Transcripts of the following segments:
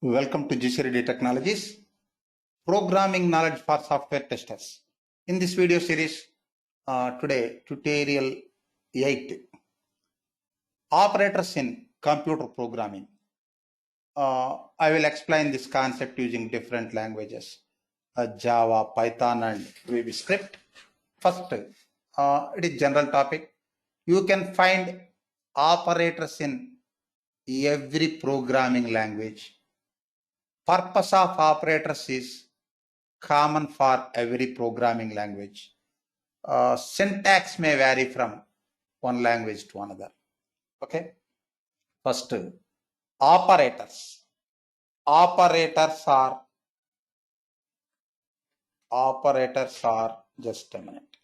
Welcome to GCRD Technologies, Programming Knowledge for Software Testers. In this video series, today, tutorial 8, Operators in Computer Programming. I will explain this concept using different languages, Java, Python, and VBScript. First, it is general topic. You can find operators in every programming language. Purpose of operators is common for every programming language. Syntax may vary from one language to another. Okay. First, operators. Operators are just a minute.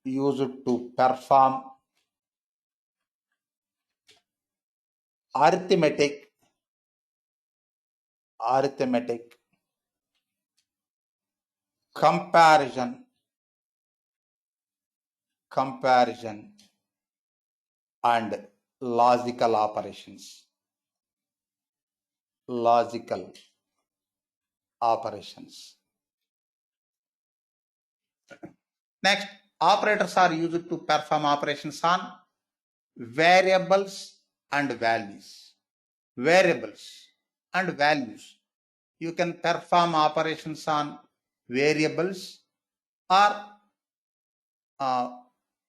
Used to perform arithmetic, comparison, and logical operations. Next, operators are used to perform operations on variables and values. You can perform operations on variables or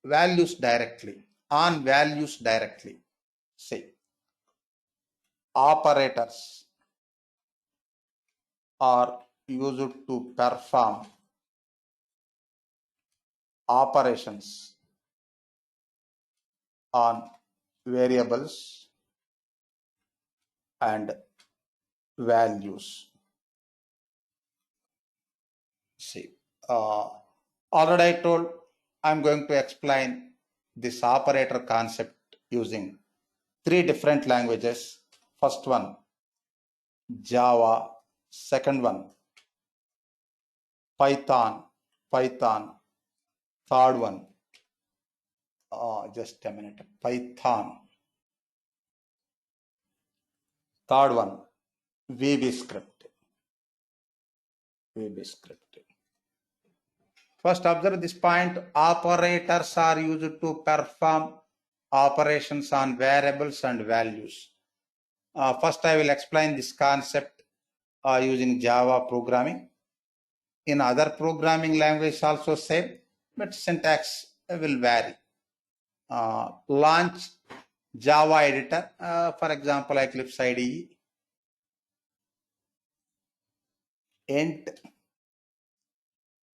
values directly. Say, operators are used to perform operations on variables and values. See, already I told I'm going to explain this operator concept using 3 different languages. First one, Java. Second one, Python. Third one, just a minute, Python. Third one, VBScript. First, observe this point. Operators are used to perform operations on variables and values. First, I will explain this concept using Java programming. In other programming languages also same, but syntax will vary. Launch Java editor, for example, Eclipse IDE. Int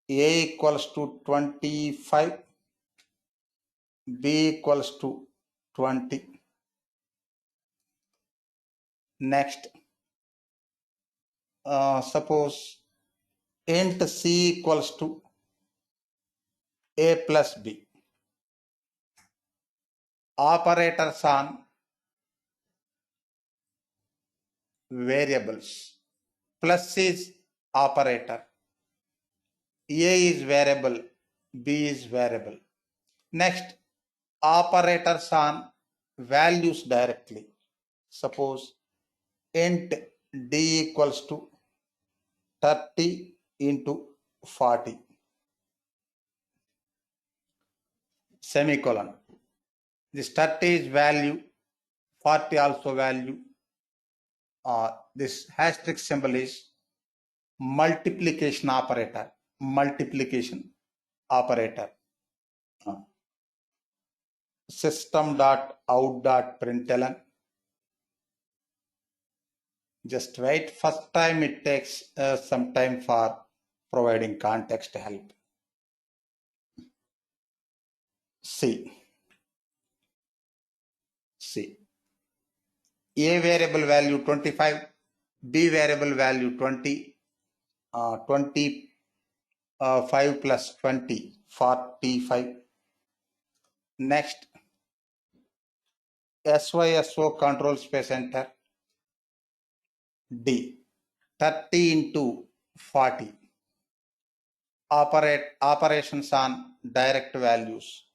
A equals to 25, B equals to 20. Next, suppose int C equals to A plus B. Operators on variables. Plus is operator. A is variable, B is variable. Next, operators on values directly. Suppose int D equals to 30 into 40. Semicolon. This 30 is value, 40 also value. This asterisk symbol is multiplication operator. System.out.println. Just wait. First time it takes some time for providing context help. See. A variable value 25, B variable value 20, 25 plus 20, 45. Next, SYSO control space enter. D, 30 into 40. Operations on direct values.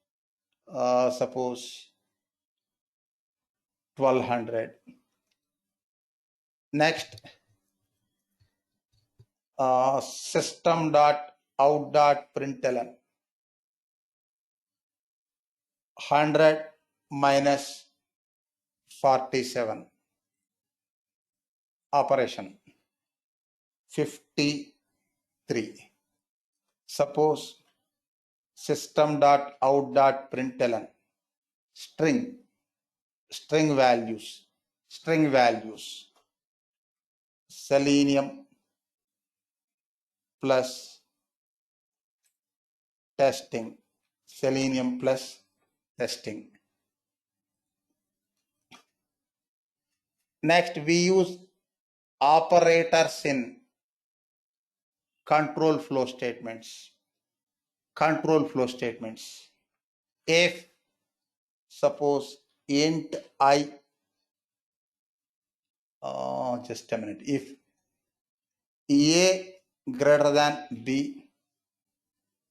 Suppose 1200. Next, system.out.println 100 minus 47 operation 53. Suppose system.out.println string values selenium plus testing. Next, we use operators in control flow statements. If suppose int I, just a minute, if A greater than B,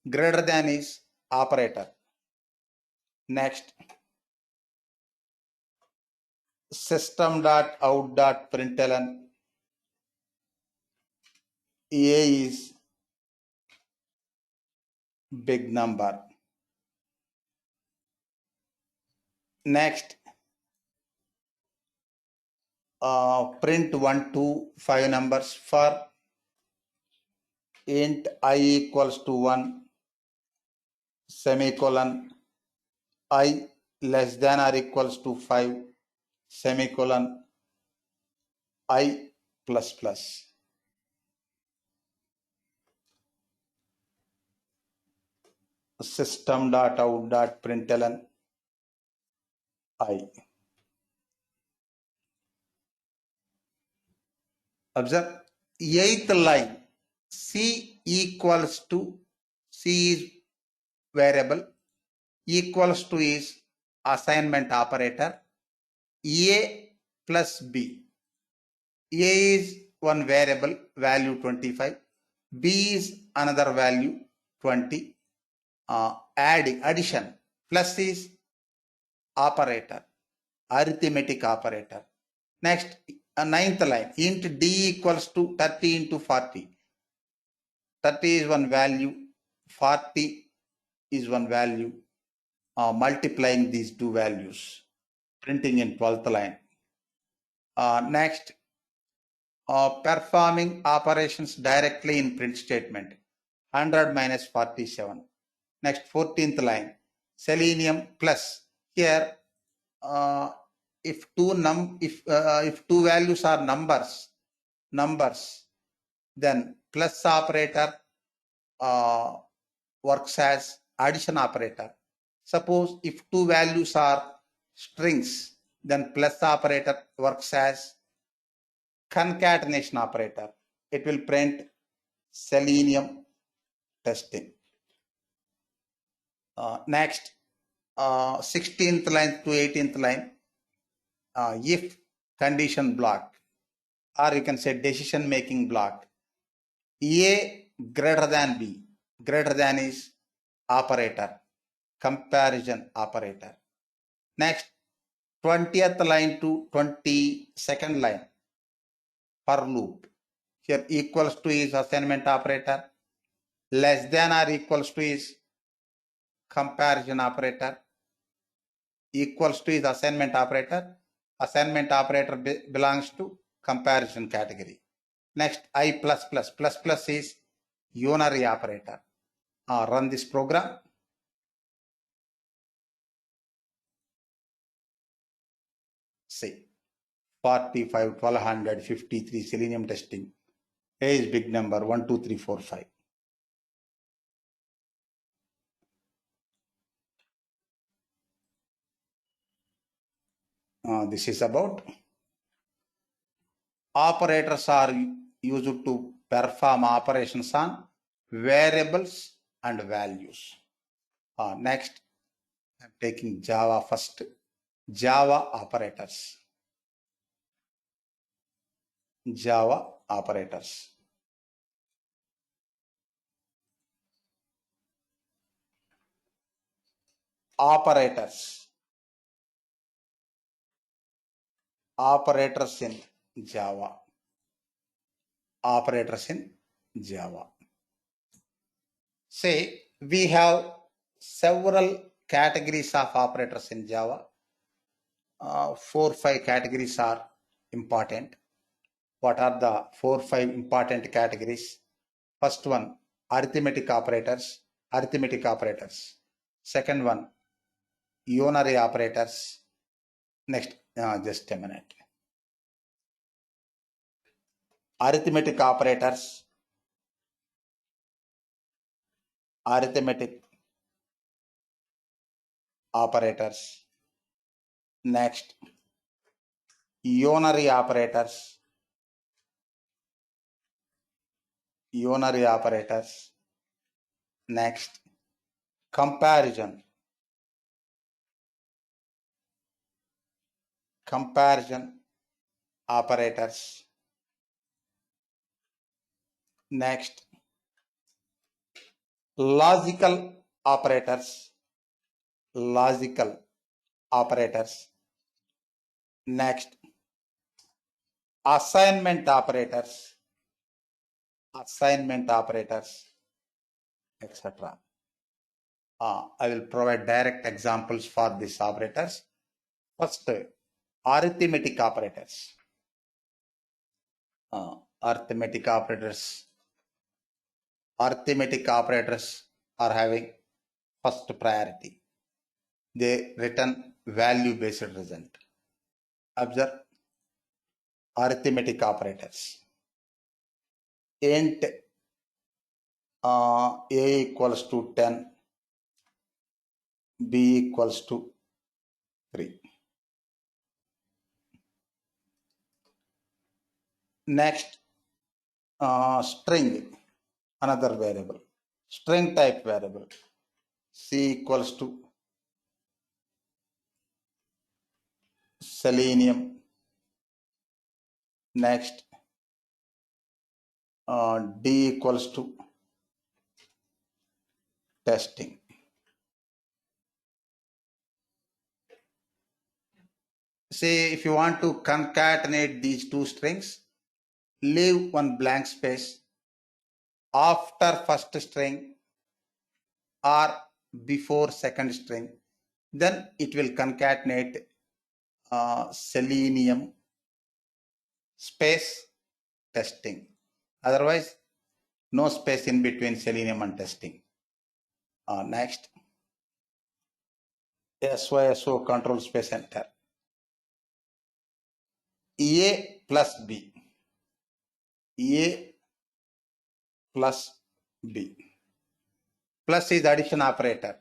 greater than is operator. Next, system.out.println A is big number. Next, print 1 to 5 numbers for int I equals to 1 semicolon I less than or equals to 5 semicolon I plus plus. System.out.println I. Observe 8th line, C equals to, C is variable, equals to is assignment operator, A plus B. A is one variable, value 25, B is another value 20, addition, plus is operator, arithmetic operator. Next, 9th line, int D equals to 30 into 40. 30 is one value, 40 is one value, multiplying these two values, printing in 12th line. Next, performing operations directly in print statement, 100 minus 47. Next, 14th line, selenium plus. Here, if two values are numbers, then plus operator works as addition operator. Suppose if two values are strings, then plus operator works as concatenation operator. It will print selenium testing. Next, 16th line to 18th line, if condition block, or you can say decision making block. A greater than B, greater than is operator, comparison operator. Next, 20th line to 22nd line, for loop. Here equals to is assignment operator, less than or equals to is comparison operator, equals to is assignment operator. Assignment operator belongs to comparison category. Next, I plus is unary operator. Run this program. See, 45, 1200, 53, selenium testing. A is big number, 1, 2, 3, 4, 5. This is about operators are used to perform operations on variables and values. Next, I'm taking Java first. Java operators. Operators in Java. operators in Java. Say we have several categories of operators in Java. 4-5 categories are important. What are the 4-5 important categories? First one, arithmetic operators. Second one, unary operators. Next, just a minute. Arithmetic operators. Next, unary operators. Next, comparison operators. Next, logical operators. Next, assignment operators, etc. I will provide direct examples for these operators. First, arithmetic operators. Arithmetic operators are having first priority. They return value-based result. Observe arithmetic operators. Int a equals to 10, b equals to 3. Next, string, another variable, string type variable, c equals to selenium. Next, d equals to testing. Say if you want to concatenate these two strings, leave one blank space after first string or before second string, then it will concatenate selenium space testing. Otherwise, no space in between selenium and testing. Next, SYSO control space enter. A plus B. Plus is addition operator.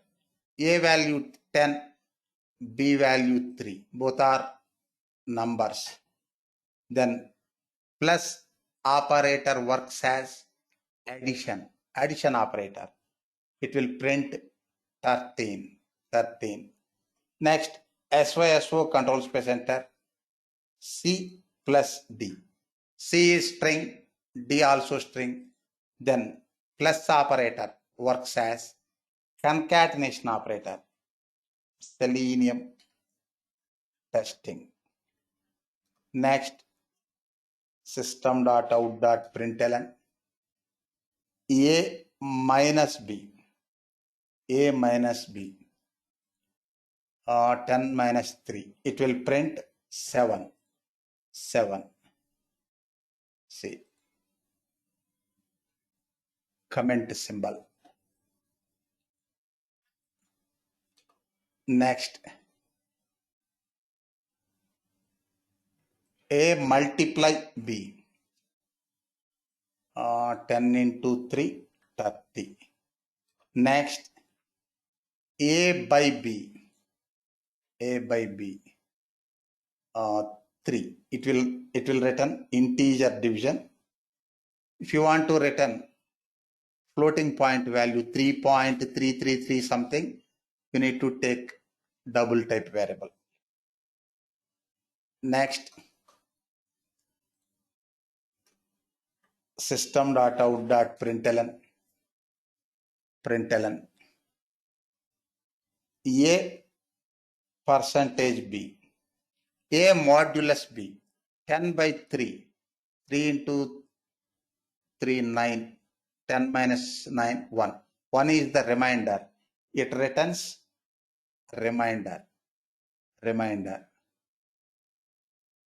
A value 10, B value 3. Both are numbers. Then plus operator works as addition operator. It will print 13. Next, SYSO control space enter. C plus D. C is string, D also string. Then plus operator works as concatenation operator. Selenium testing. Next, system.out.println A minus B. 10 minus 3. It will print 7. See, comment symbol. Next, A multiply B. 10 into 3, 30. Next, A by B. 3. It will return integer division. If you want to return floating point value 3.333 something, you need to take double type variable. Next, system.out.println A percentage B. A modulus B. 10 by 3. 3 into 3, 9. 10 minus 9, 1. 1 is the remainder. It returns remainder.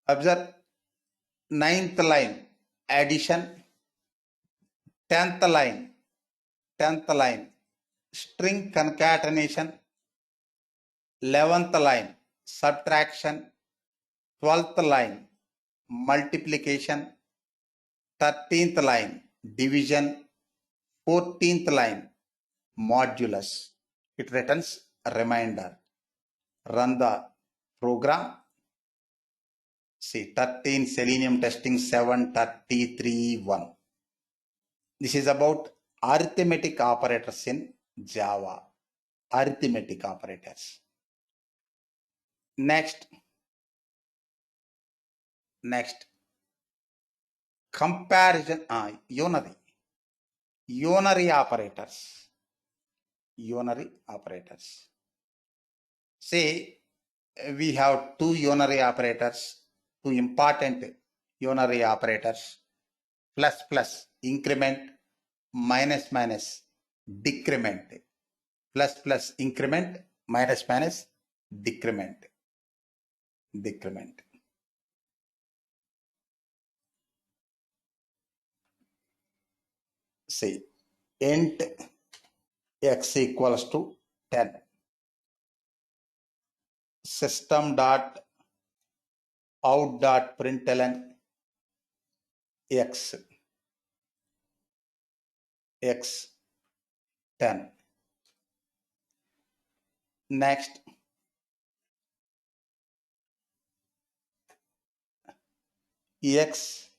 Observe 9th line, addition. 10th line, string concatenation. 11th line, subtraction. 12th line, multiplication. 13th line, division. 14th line, modulus. It returns remainder. Run the program. See, 13 selenium testing 733 1. This is about arithmetic operators in Java. Arithmetic operators. Next. Comparison. Unary operators. See, we have two unary operators, two important unary operators. Plus plus, increment. Minus minus, decrement. Plus plus, increment. Minus minus, decrement. See, int x equals to 10. System.out.println x 10. Next, x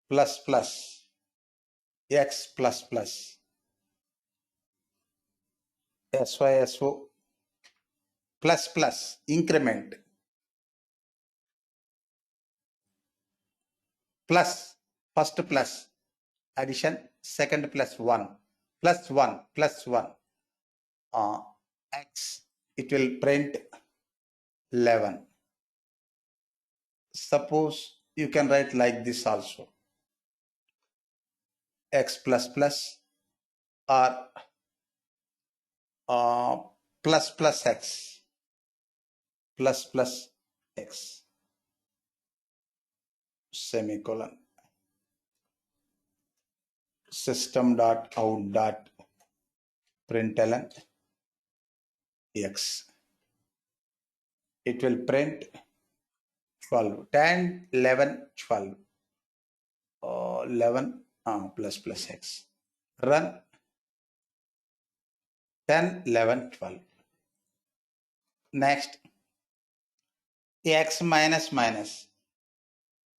plus plus, SYSO plus plus, increment. Plus, first plus, addition, second plus 1, plus 1, x, it will print 11. Suppose you can write like this also, x plus plus or plus plus x, semicolon. System.out.println x. It will print 12. 10, 11, 12. 11 plus plus x. Run 10, 11, 12. Next, x minus minus.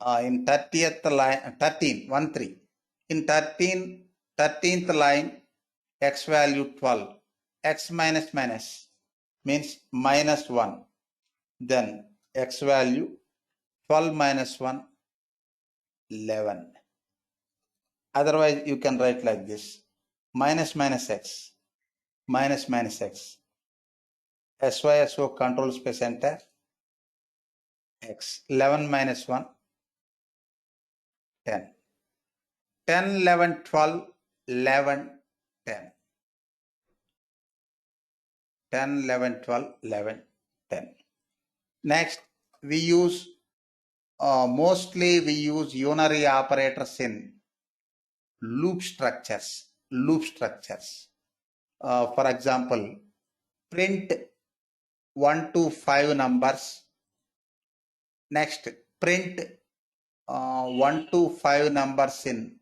In 30th line, 13, 1, 3. In 13th line, x value 12. X minus minus means minus 1. Then x value 12 minus 1, 11. Otherwise, you can write like this. Minus minus x. SYSO control space enter. X. 11 minus 1, 10. 10, 11, 12, 11, 10. 10, 11, 12, 11, 10. Next, we use, mostly we use unary operators in loop structures. For example, print 1 to 5 numbers. Next, print 1 to 5 numbers in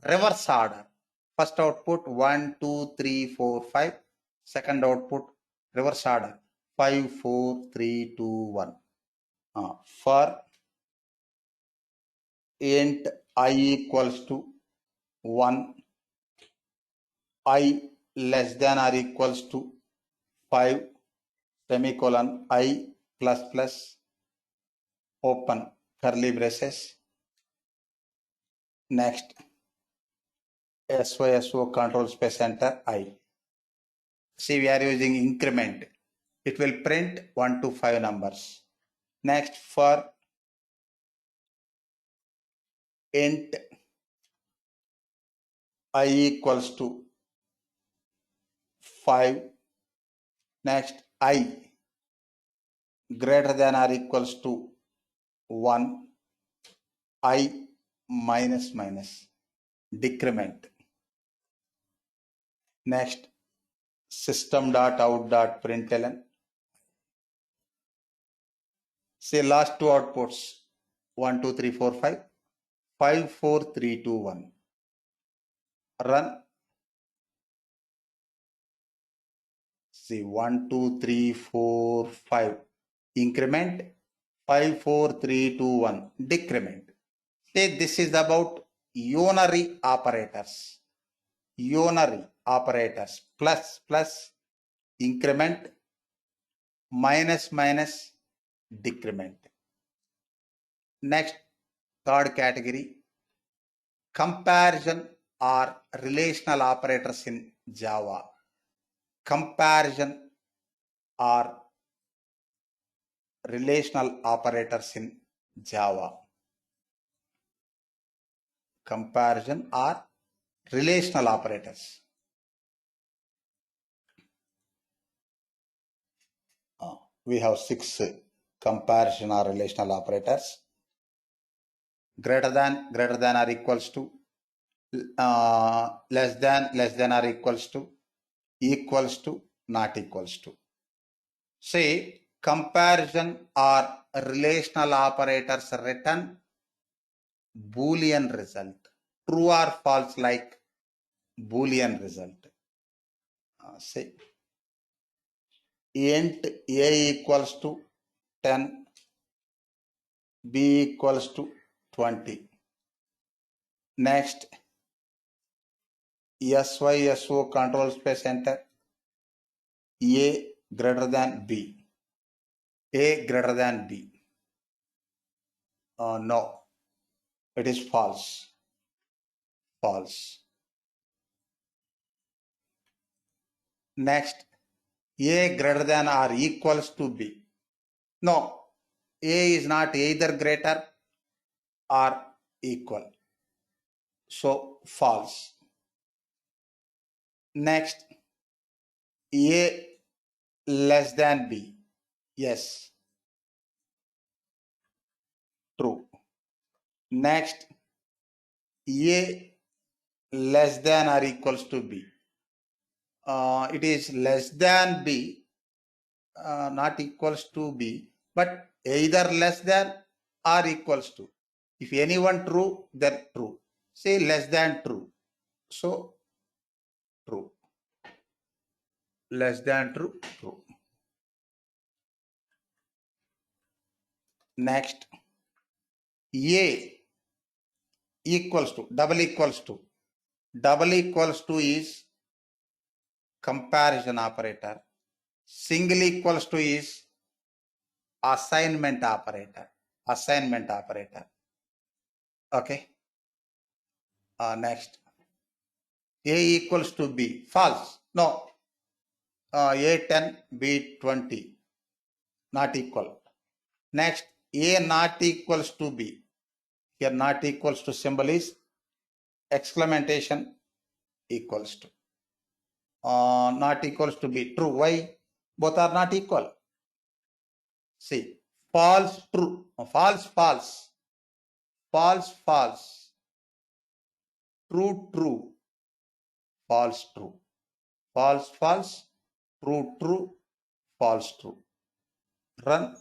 reverse order. First output 1, 2, 3, 4, 5. Second output reverse order 5, 4, 3, 2, 1. For int I equals to 1, I less than or equals to 5, semicolon, I plus plus, open curly braces. Next, SYSO control space enter I. See, we are using increment. It will print 1 to 5 numbers. Next, for int I equals to 5. Next, I greater than or equals to 1. I minus minus decrement. Next, system.out.println. Say last two outputs 1 2 3 4 5 5 4 3 2 1. Run. See 1 2 3 4 5 increment, 5 4 3 2 1 decrement. Say this is about unary operators. Unary operators, plus plus increment, minus minus decrement. Next, third category, comparison or relational operators in Java. Comparison or relational operators in Java. Comparison or relational operators. We have 6 comparison or relational operators. Greater than or equals to, less than or equals to, equals to, not equals to. Say comparison or relational operators return Boolean result, true or false, like Boolean result. Say int a equals to 10, b equals to 20. Next, SYSO control space enter, a greater than b, a greater than b. No, it is false. False. Next, a greater than or equals to b. No, a is not either greater or equal. So false. Next, a less than b. Yes. True. Next, a less than or equals to b. It is less than b, not equals to b, but either less than or equals to. If anyone true, then true. Say less than true. So true. Less than true, true. Next, a equals to, double equals to. Double equals to is comparison operator. Single equals to is assignment operator. Assignment operator. Okay. Next, a equals to b. False. No. A 10, b 20. Not equal. Next, a not equals to b. Here not equals to symbol is exclamation equals to. Not equals to be true. Why? Both are not equal. See, false, true, false, false, false, false, true, true, false, true, false, false, true, true, false, true. Run.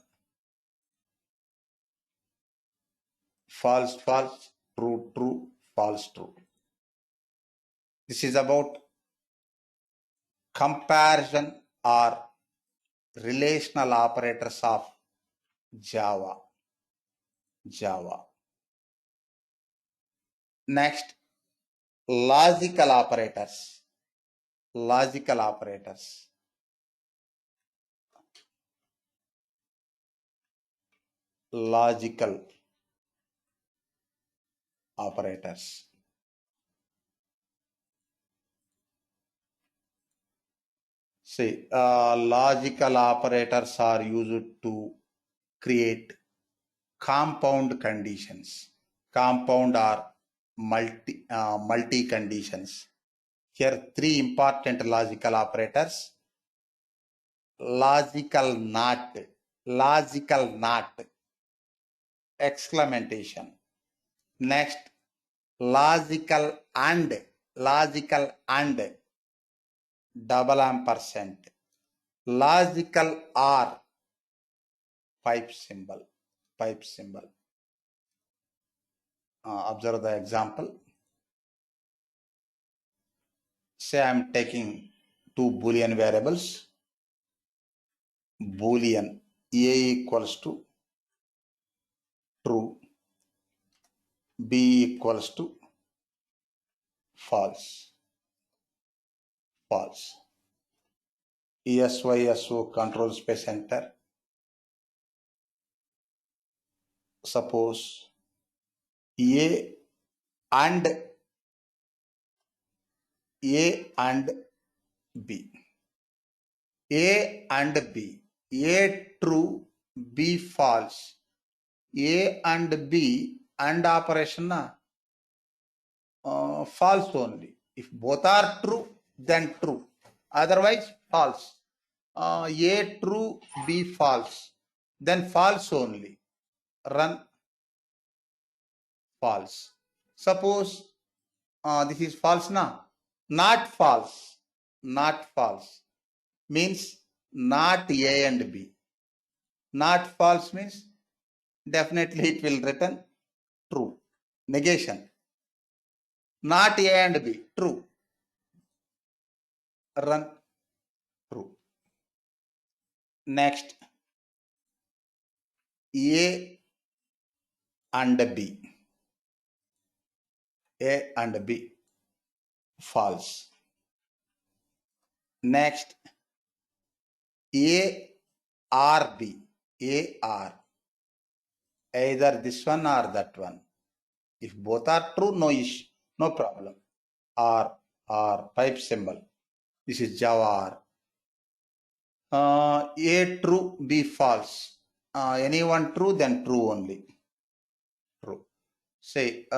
False, false, true, true, false, true. This is about comparison or relational operators of Java. Java. Next, logical operators. Logical operators. Logical operators. See, logical operators are used to create compound conditions. Compound or multi conditions. Here three important logical operators. Logical not, exclamation. Next, logical and, double ampersand. Logical or, pipe symbol. Observe the example. Say I am taking two Boolean variables. Boolean A equals to true, B equals to false. SYSO control space enter. Suppose A and B. A and B. A true, B false. A and B and operation false only. If both are true, then true. Otherwise, false. A true, B false. Then false only. Run false. Suppose this is false now. Not false. Means not A and B. Not false means definitely it will return true. Negation. Not A and B. True. Run true. Next, A and B. A and B. False. Next, A or B. A or. Either this one or that one. If both are true, no issue, no problem. Or pipe symbol. This is Java or. A true, B false. Anyone true, then true only. True. Say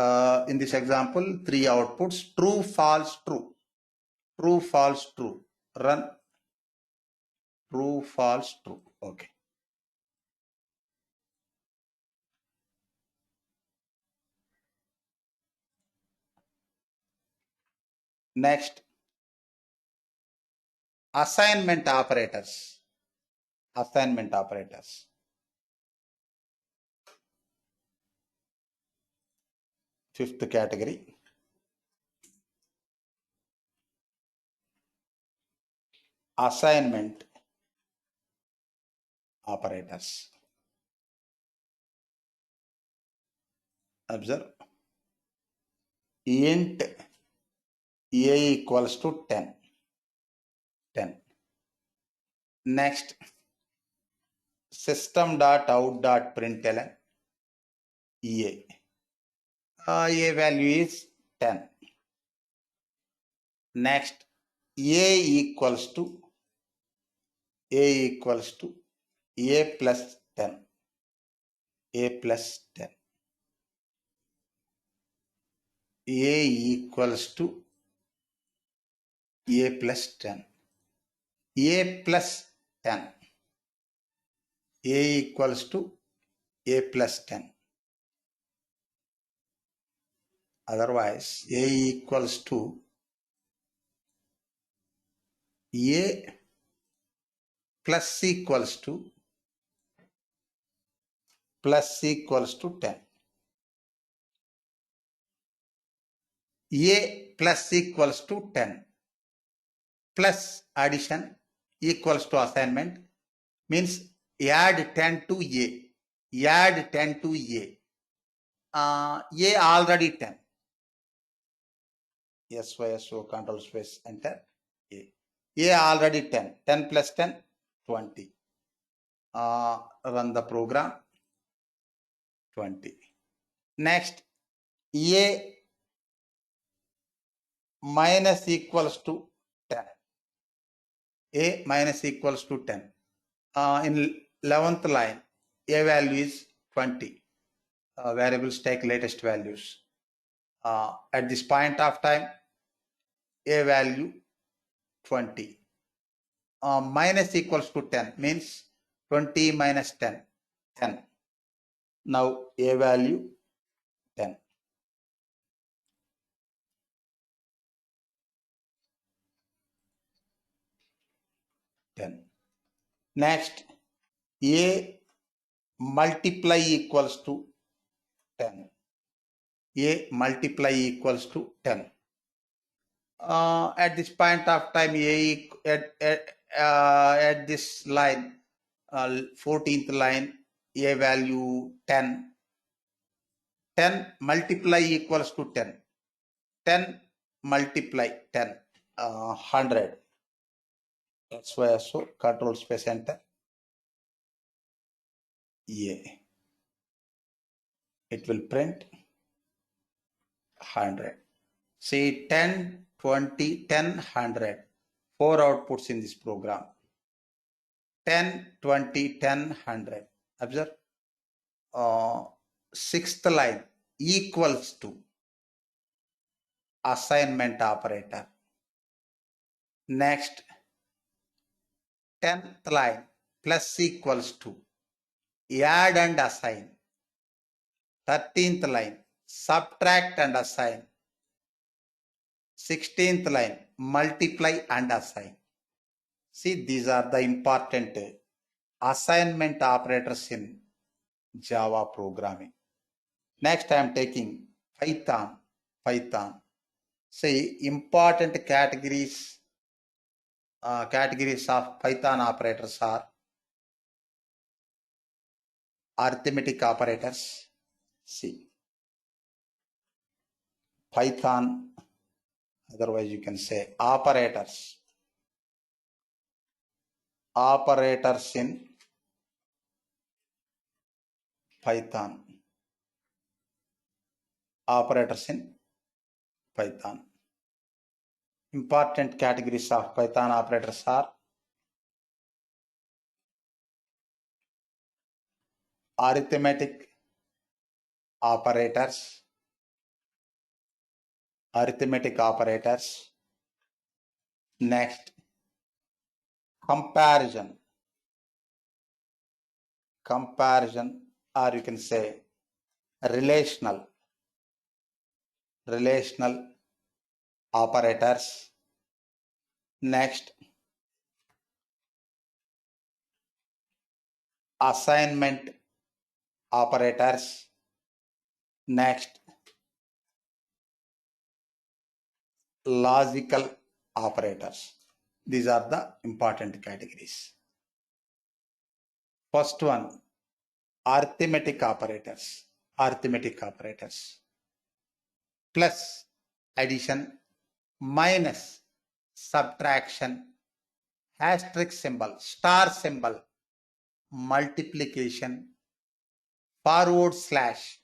in this example, three outputs: true, false, true. True, false, true. Run. True, false, true. Okay. Next, assignment operators. Fifth category. Assignment operators. Observe. Int A equals to 10. Next, system.out.println A. A value is 10. Next, A equals to A plus 10. A plus 10. A equals to A plus 10. A plus 10. A equals to A plus 10. Otherwise, A equals to A plus equals to 10. A plus equals to 10 plus addition equals to assignment means add 10 to A. A already 10. SYSO control space enter A. A already 10. 10 plus 10, 20. Run the program. 20. Next, A minus equals to 10. A minus equals to 10. In 11th line, A value is 20. Variables take latest values. At this point of time, a value 20. Minus equals to 10 means 20 minus 10, 10. Now a value 10. Next, a multiply equals to 10. A multiply equals to 10. At this point of time, at this line, 14th line, a value 10. 10 multiply equals to 10. 10 multiply 10, 100. That's why so control space enter A. It will print 100. See 10, 20, 10, 100. 4 outputs in this program. 10, 20, 10, 100. Observe. Sixth line equals to assignment operator. Next, 10th line plus equals to add and assign. 13th line subtract and assign. 16th line multiply and assign. See, these are the important assignment operators in Java programming. Next, I am taking Python. See, important categories of Python operators are arithmetic operators. See, Python, otherwise you can say operators. Operators in Python. Operators in Python. Important categories of Python operators are arithmetic operators. Next, comparison, or you can say relational operators. Next, assignment operators. Next, logical operators. These are the important categories. First one, arithmetic operators. Plus, addition, minus, subtraction, asterisk symbol, star symbol, multiplication, forward slash,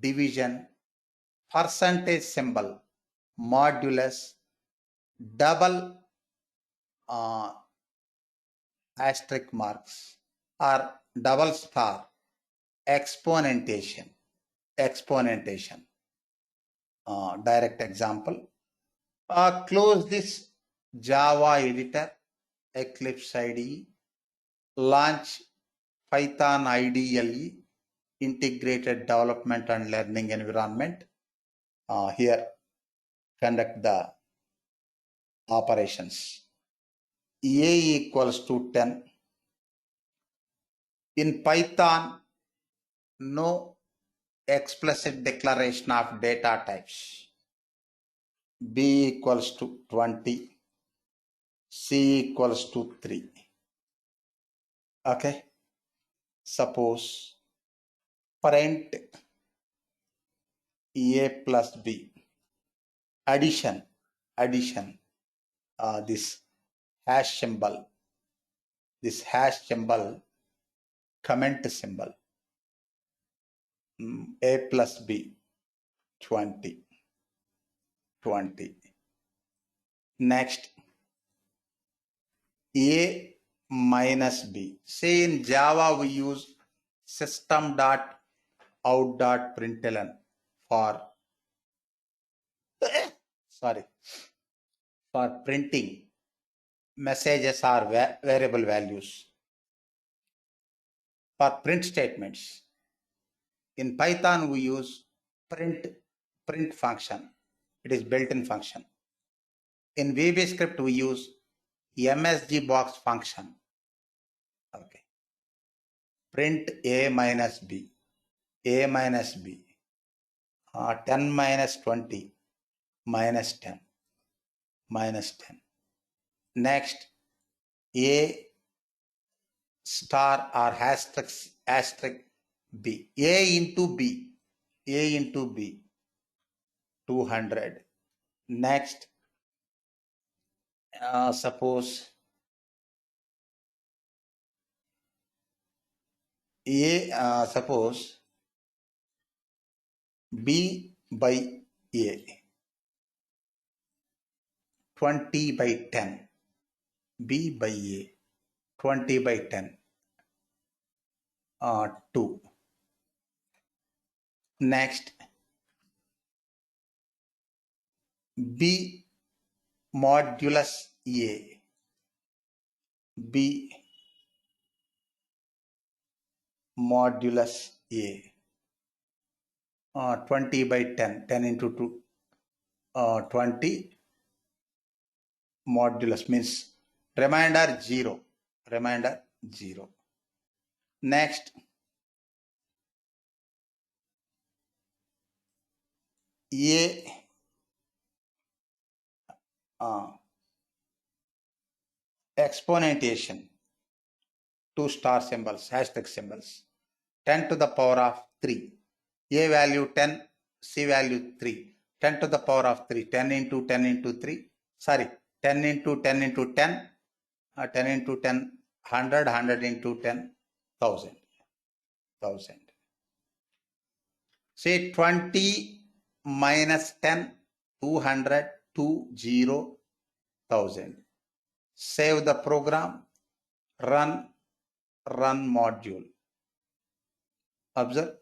division, percentage symbol, modulus, double asterisk marks or double star, exponentation. Direct example. Close this Java editor, Eclipse IDE, launch Python IDLE, integrated development and learning environment. Here conduct the operations. A equals to 10. In Python, no explicit declaration of data types. B equals to 20. C equals to 3. Okay. Suppose print A plus B. Addition. This hash symbol, comment symbol. A plus B, 20. Next, A minus B. Say in Java we use system.out.println for sorry, for printing messages or variable values. For print statements, in Python we use print function. It is built-in function. In VBScript we use MSG box function. Okay. Print a minus b, 10 minus 20 minus 10 minus 10. Next, a star or asterisk b, a into b 200. Next, suppose suppose b by a 20 by 10, b by a 20 by 10, 2. Next, b modulus a, b modulus a, 20 by 10, 10 into 2, 20 modulus means remainder 0. Next, a exponentation, 2 star symbols, hashtag symbols, 10 to the power of 3, a value 10, c value 3, 10 to the power of 3, 10 into 10 into 3, sorry, 10 into 10 into 10, 10 into 10, 100, 100 into 10, 1000. Say 20 minus 10, 200, 20, 1000. Save the program, run module. Observe.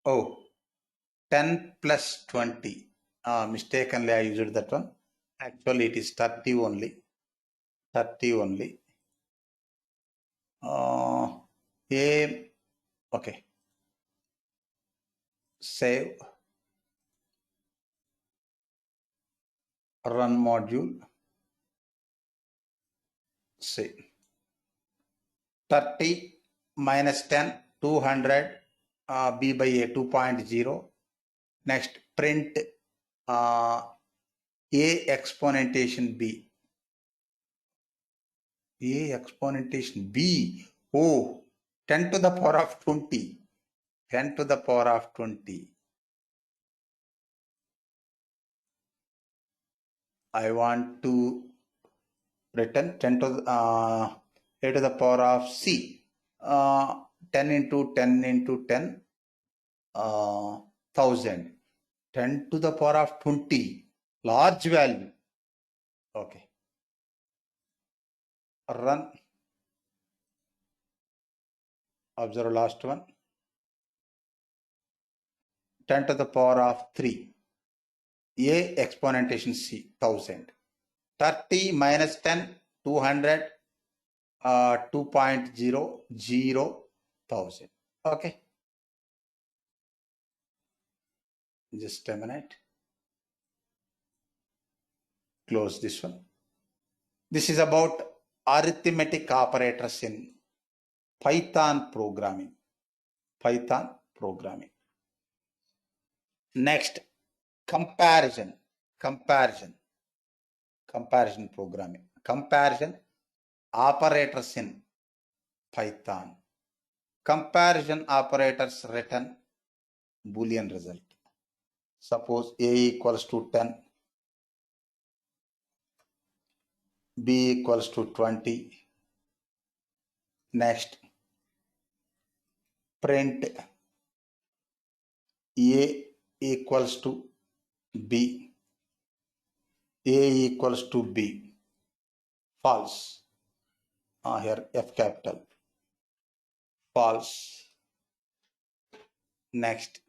Oh, 10 plus 20. Mistakenly I used that one. Actually it is 30 only. 30 only. Okay. Save. Run module. Save. 30 minus 10, 200, b by a 2.0. Next, print a exponentation b. A exponentation b. Oh, 10 to the power of 20. 10 to the power of 20. I want to return 10 to the, a to the power of c. 10 into 10 into 10, 1000. 10 to the power of 20. Large value. Okay. Run. Observe last one. 10 to the power of 3. A exponentation c, 1000. 30 minus 10, 200, 2.0, 1000. Okay. Just a minute. Close this one. This is about arithmetic operators in Python programming. Next, comparison programming. Comparison operators in Python. Comparison operators return Boolean result. Suppose a equals to 10, b equals to 20. Next, print a equals to b, a equals to b, false. Here F capital, false. Next,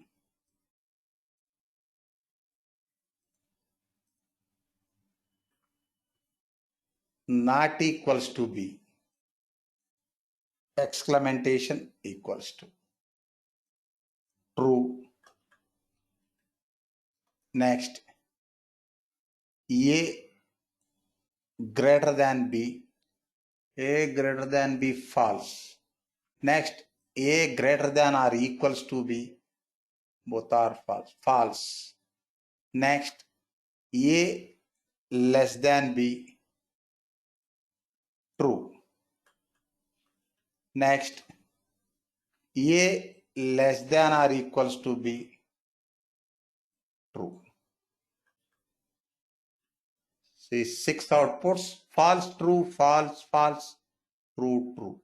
not equals to B. Exclamation equals to true. Next, A greater than B. A greater than B, false. Next, A greater than or equals to B. Both are false. False. Next, A less than B. True. Next, A less than or equals to B. True. See 6 outputs: false, true, false, false, true, true.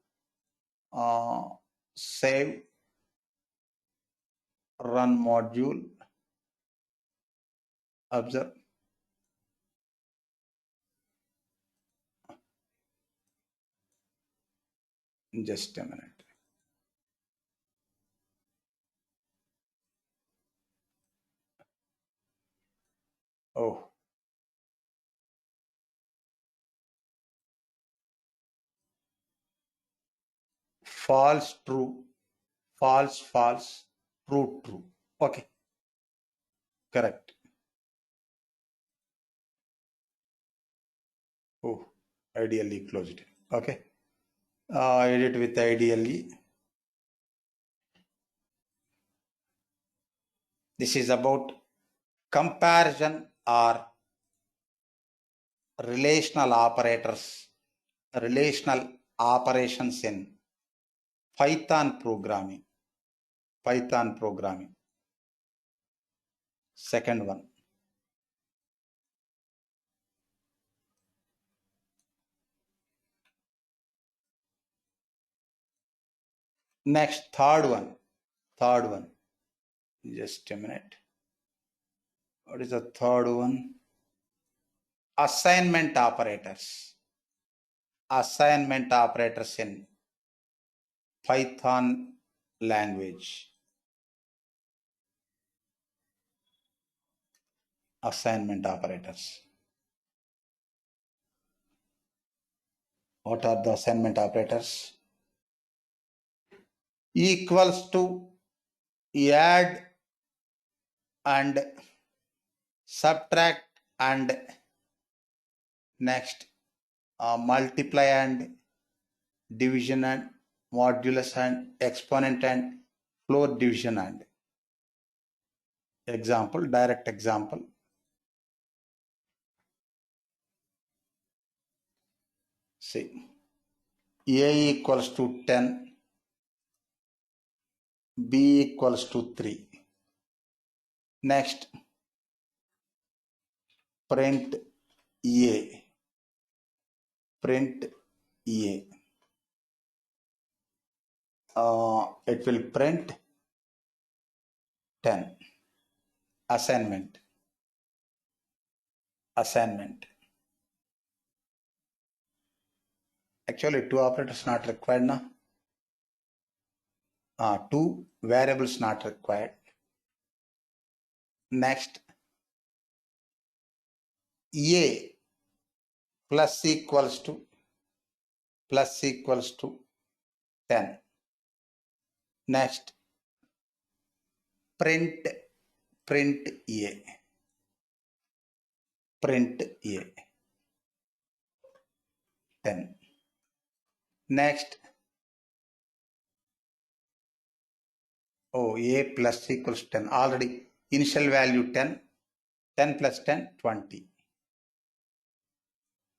Save, run module, observe. Just a minute. Oh, false, true, false, false, true, true. Okay, correct. Oh, ideally closed it. Okay, edit with ideally. This is about comparison or relational operators, relational operations in Python programming. Python programming. Second one. Next, third one. Third one. Just a minute. What is the third one? Assignment operators. Assignment operators in Python language. Assignment operators. What are the assignment operators? Equals to, add and subtract and next multiply and division and modulus and exponent and floor division and example, direct example. See, A equals to 10, B equals to 3. Next, print A. Print A. It will print 10. Assignment. Assignment. Actually, two operators not required now. Two variables not required. Next, A plus equals to 10. Next, print A. Print A 10. Next, A plus equals 10. Already initial value 10. 10 plus 10, 20.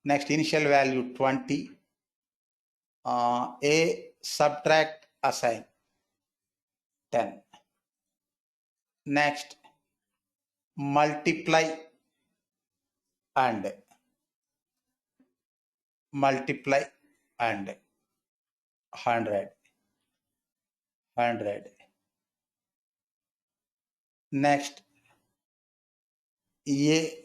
Next, initial value 20. A subtract assign 10. Next, multiply and 100. Next, A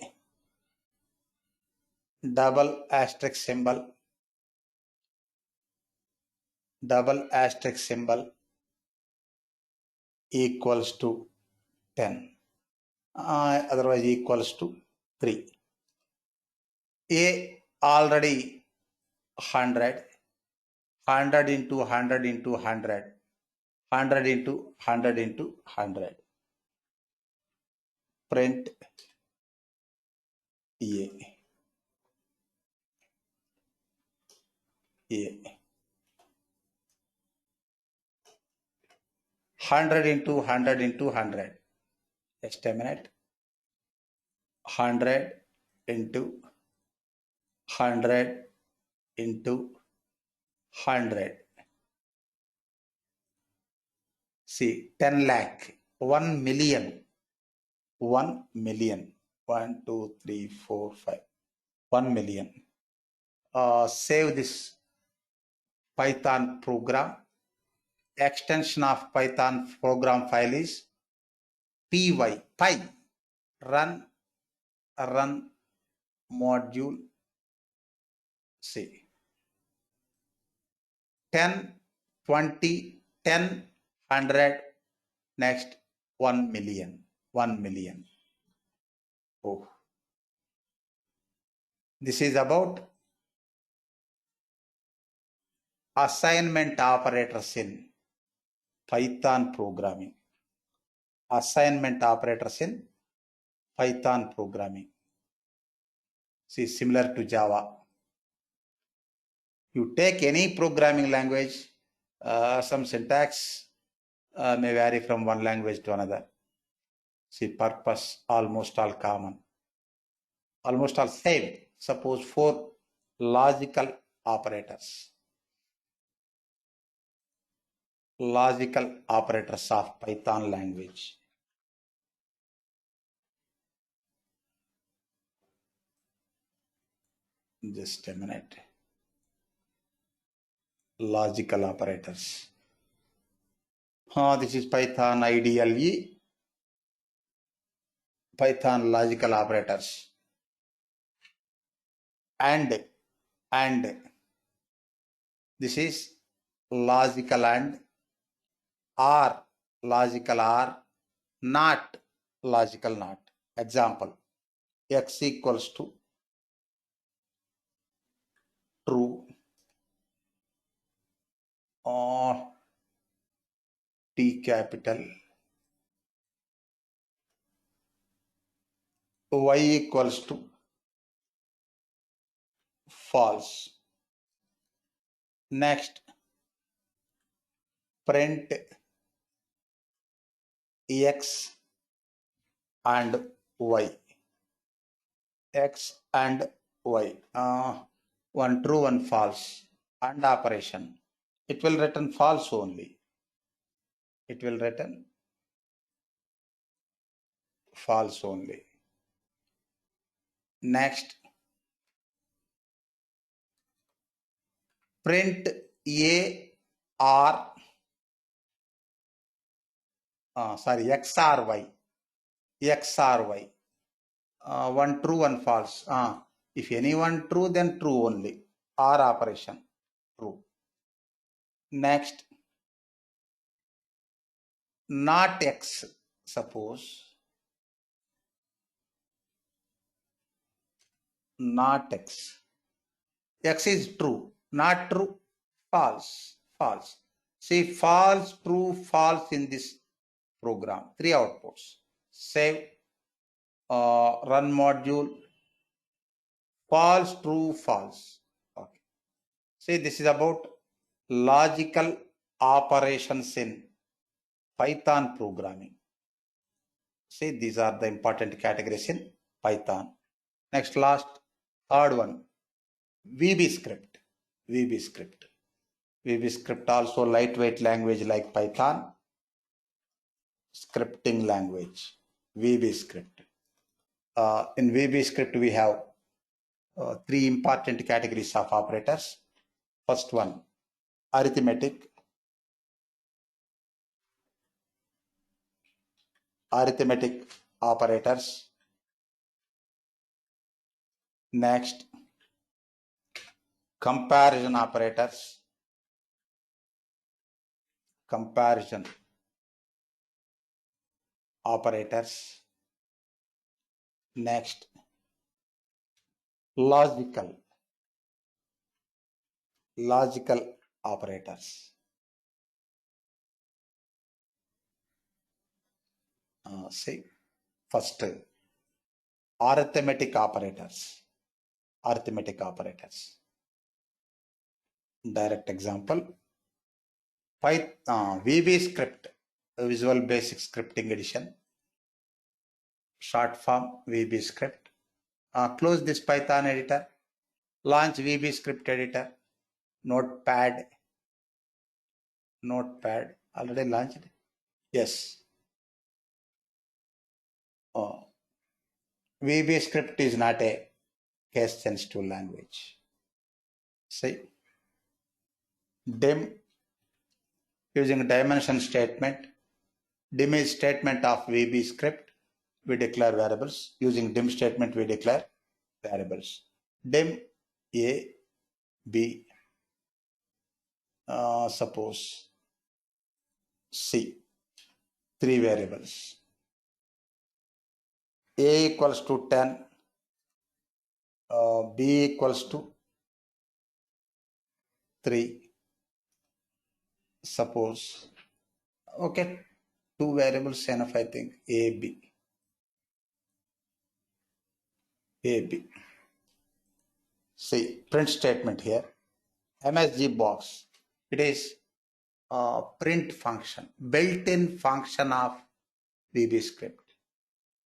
double asterisk symbol equals to 10. Otherwise equals to 3. A already 100, 100 into 100 into 100, 100 into 100 into 100. Print A. 100 into 100 into 100. Just a minute. 100 into 100 into 100. See, 10 lakh, 1 million, 1 million, 1, 2, 3, 4, 5, 1 million. Save this Python program. Extension of Python program file is py, run module. See, 10, 20, 10, 100, next 1 million, 1 million. Oh, this is about assignment operators in Python programming. Assignment operators in Python programming. See, similar to Java. You take any programming language, some syntax may vary from one language to another. See, purpose almost all common, almost all same. Suppose 4 logical operators. Logical operators of Python language. Just a minute. Logical operators. This is Python IDLE. Python logical operators. And this is logical and, or logical or, not logical not. Example, x equals to true or T capital, y equals to false. Next, print x and y. X and y. One true, one false. And operation. It will return false only. It will return false only. Next, print A or x or y. X or y. One true, one false. If any one true, then true only. Or operation, true. Next, not x. Suppose not x. X is true, not true, false, false. See, false, true, false in this program. 3 outputs. Save, run module, false, true, false. Okay. See, this is about logical operations in Python programming. See, these are the important categories in Python. Next, last, third one, VB script. VB script. VB script also lightweight language like Python. Scripting language. VB script. In VB script, we have 3 important categories of operators. First one, arithmetic. Arithmetic operators. Next, comparison operators. Comparison operators. Next, logical logical operators. See, first, arithmetic operators. Arithmetic operators. Direct example, VB script, Visual Basic Scripting Edition, short form VB script. Close this Python editor, launch VB script editor, Notepad, already launched. Yes. VB script is not a case sensitive language. See, dim, using dimension statement, dim is statement of VB script, we declare variables. Using dim statement, we declare variables. Dim A, B, suppose C, 3 variables. A equals to 10, B equals to 3, suppose. Okay, 2 variables enough, I think. A, B. See, print statement here. MSG box. It is a print function, built-in function of VB script.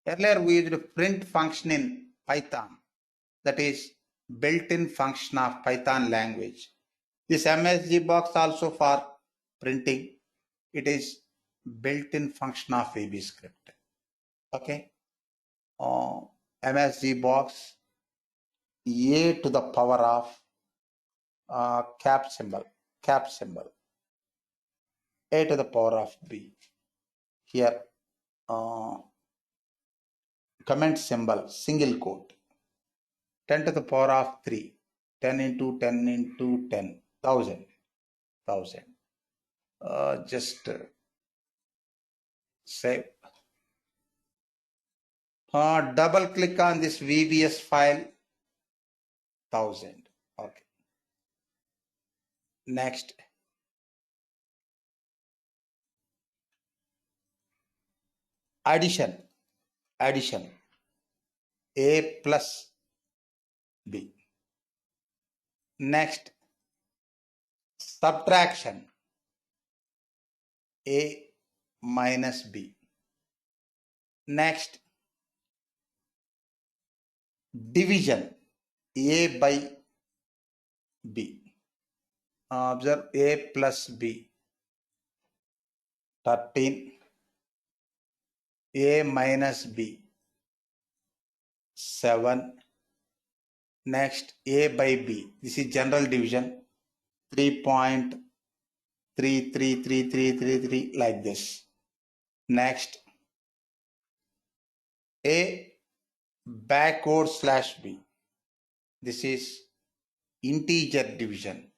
Earlier we used print function in Python. That is built-in function of Python language. This MSG box also for printing. It is built-in function of VB script. Okay. MSG box, A to the power of cap symbol, A to the power of B. Here, comment symbol, single quote, 10 to the power of 3, 10 into 10 into 10, 1000. Just save. Double click on this VBS file, 1000. Okay. Next. Addition. A plus B. Next. Subtraction. A minus B. Next. Division. A by B. Observe A plus B. 13. A minus B. 7. Next, A by B. This is general division. 3.33333 like this. Next, A backward slash B. This is integer division.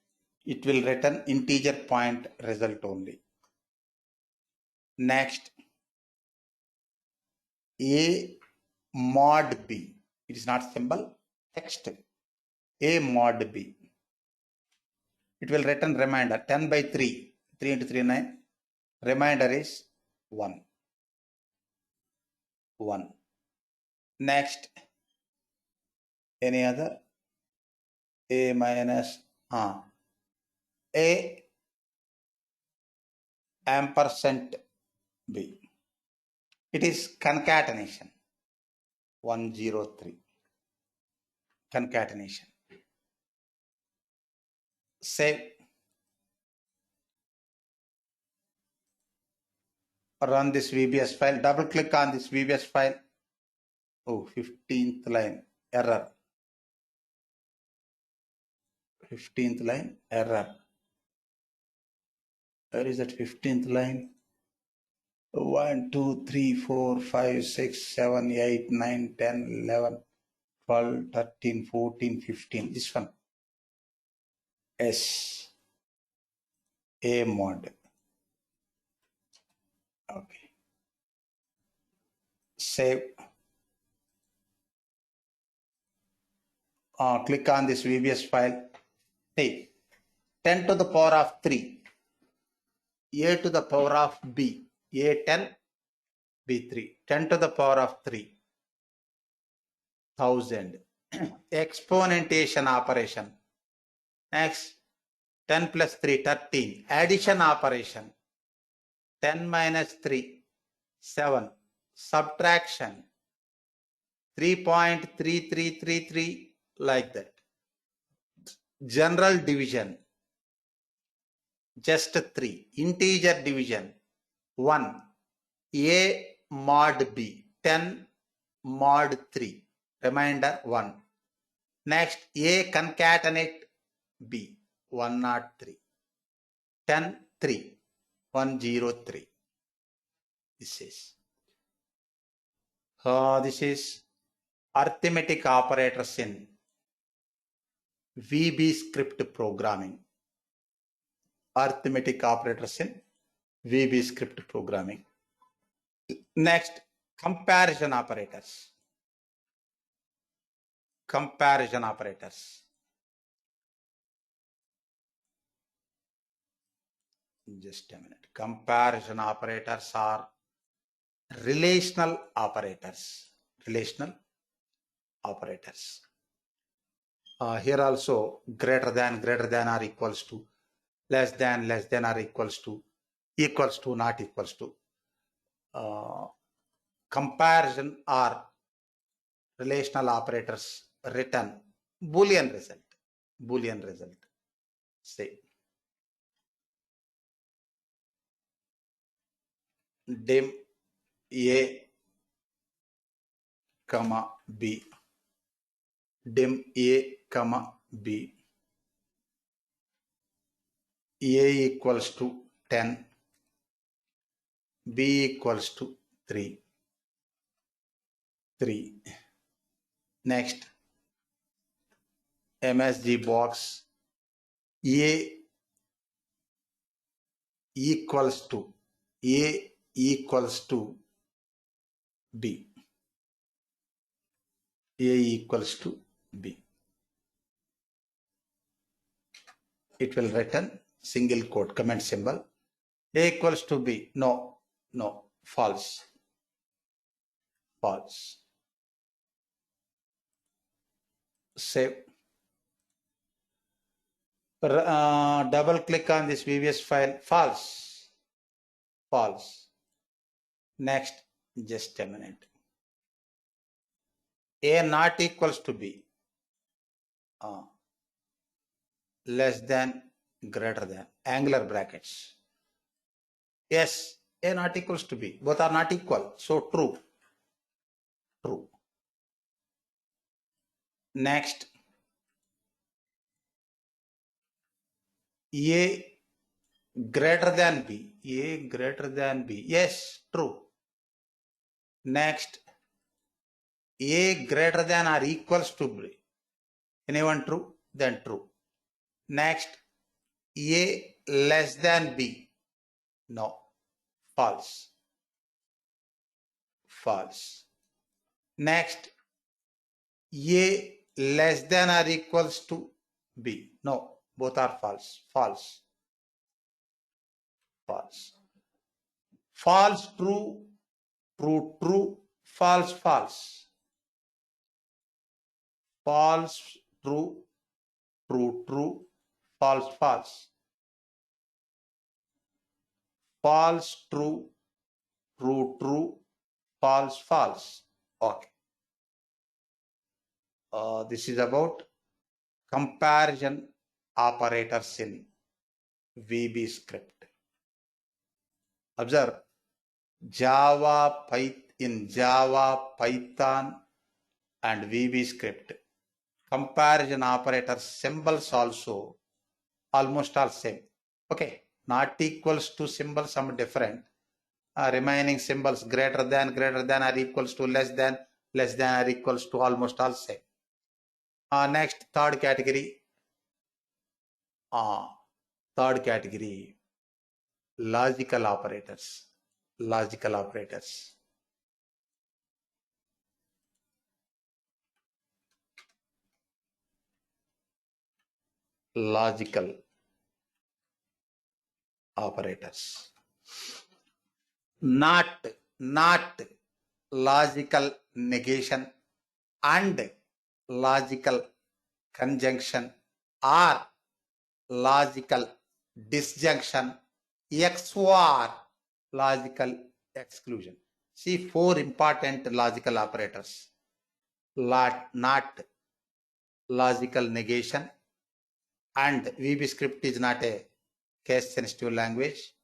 It will return integer point result only. Next, A mod B. It is not symbol, text. A mod B. It will return remainder 10 by 3. 3 into 3, 9. Remainder is 1. Next, any other? A minus A ampersand B. It is concatenation. 103. Concatenation. Save. Run this VBS file. Double click on this VBS file. Oh, 15th line error. 15th line error. Where is that 15th line? 1, 2, 3, 4, 5, 6, 7, 8, 9, 10, 11, 12, 13, 14, 15. This one. S. A mod. Okay. Save. Click on this VBS file. See, 10 to the power of 3, a to the power of b, a 10, b 3, 10 to the power of 3, 1000. Exponentation operation. Next, 10 plus 3, 13. Addition operation. 10 minus 3, 7. Subtraction. 3.3333, like that. General division. Just 3. Integer division. 1. A mod b. 10 mod 3. Remainder 1. Next, A concatenate B. 103. 10, 3. 103. This is arithmetic operators in VB script programming. Arithmetic operators in VB script programming. Next, comparison operators. Comparison operators. Just a minute. Comparison operators are relational operators. Relational operators. Here also greater than or equals to, less than or equals to, not equals to. Comparison are relational operators return Boolean result. Boolean result. Say dim A comma B. Dim A comma B. A equals to 10. B equals to 3. 3. Next, MSG box. A equals to B. A equals to B. It will return single quote comment symbol. A equals to B. No, false. False. Save. Double click on this VBS file. False. False. Next, just a minute. A not equals to B. Less than, greater than, angular brackets. Yes, A not equals to B. Both are not equal. So true. True. Next, A greater than B. A greater than B. Yes, true. Next, A greater than or equals to B. Anyone true? Then true. Next, A less than B. No. False. False. Next, A less than or equals to B. No. Both are false. False. False. False, true, true, true, false, false. False, true, true, true, false, false. False, true, true, true, false, false. Okay. This is about comparison operators in VB script. Observe, in Java, Python, and VB script, comparison operators symbols also almost all same. Okay, not equals to symbol some different. Remaining symbols greater than or equals to, less than or equals to, almost all same. Next, third category. Logical operators. Logical operators. Logical operators. Not logical negation and logical conjunction or logical disjunction, XOR logical exclusion. See, four important logical operators. Not logical negation, and VB script is not a case sensitive language.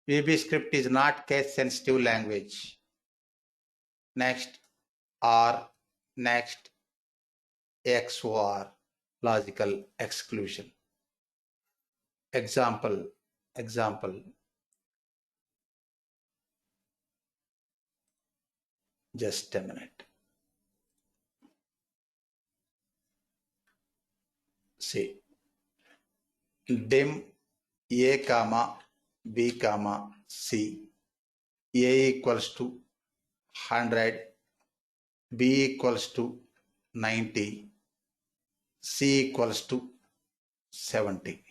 VB script is not case sensitive language. Next, or next, XOR logical exclusion. Example. Just a minute. See, dim A comma B comma C, A equals to 100, B equals to 90, C equals to 70.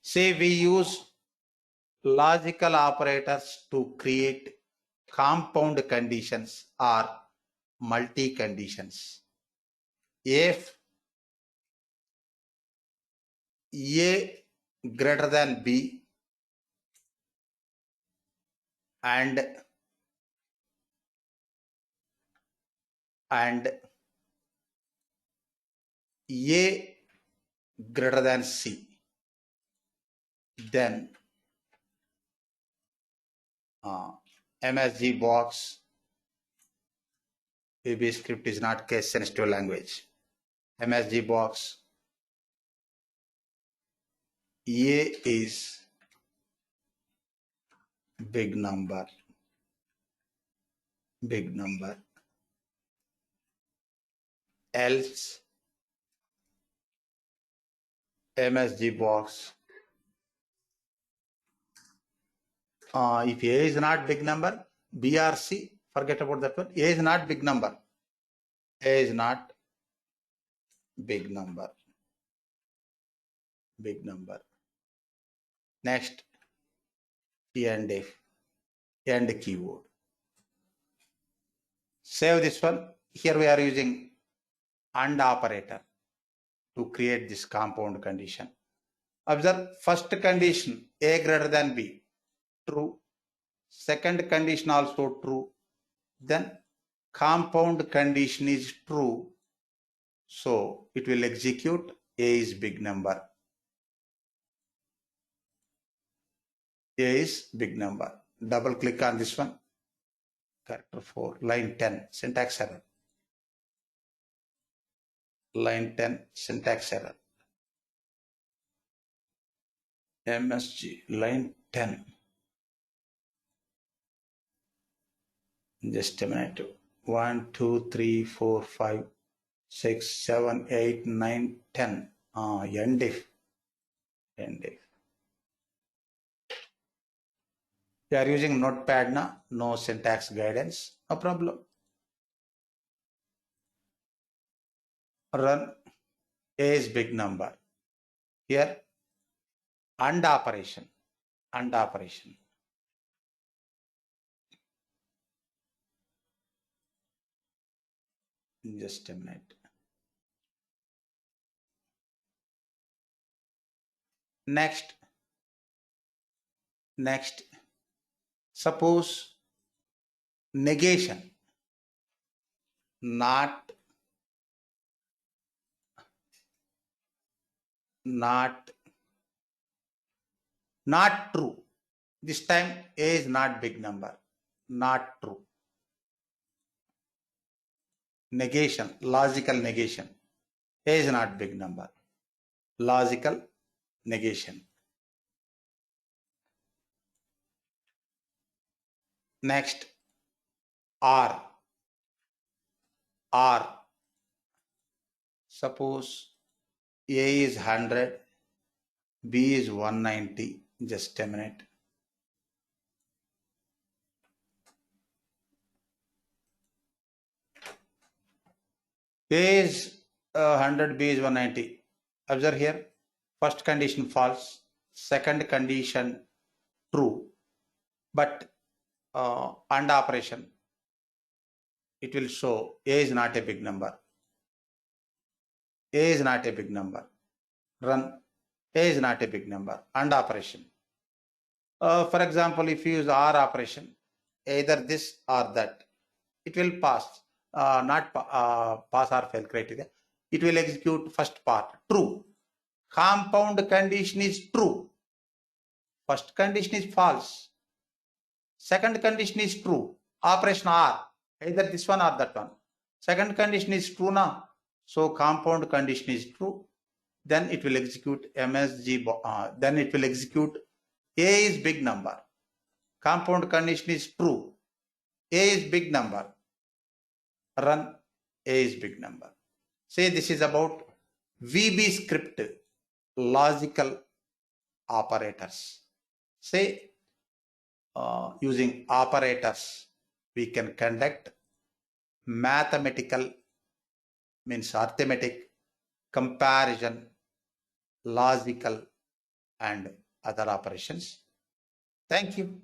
Say we use logical operators to create compound conditions or multi-conditions. If A greater than B and A greater than C, then MSG box, VB script is not case sensitive language. MSG box, A is big number, else MSG box, if A is not big number, B or C, forget about that one. A is not big number. A is not big number. Next, end keyword. Save this one. Here we are using AND operator to create this compound condition. Observe, first condition, A greater than B, true. Second condition also true. Then compound condition is true. So it will execute A is big number. A is big number. Double click on this one. Character 4, line 10, syntax error. Line 10, syntax error. MSG, line 10. Just a minute. 1, 2, 3, 4, 5, 6, 7, 8, 9, 10. End if. You are using Notepad now, no syntax guidance, no problem. Run. A is big number. Here, AND operation. Just a minute. Next, suppose negation, not true. This time A is not big number, not true. Negation, logical negation. A is not big number, logical negation. Next, R. Suppose A is 100, B is 190. Just a minute. A is 100, B is 190. Observe here, first condition false, second condition true, but AND operation, it will show A is not a big number. A is not a big number. Run. A is not a big number. AND operation. For example, if you use OR operation, either this or that, it will pass, not pass or fail criteria. It will execute first part, true. Compound condition is true. First condition is false. Second condition is true. Operation OR, either this one or that one. Second condition is true now. So compound condition is true. Then it will execute MSG, then it will execute A is big number. Compound condition is true. A is big number. Run. A is big number. Say this is about VB script logical operators. Say using operators we can conduct mathematical, means arithmetic, comparison, logical and other operations. Thank you.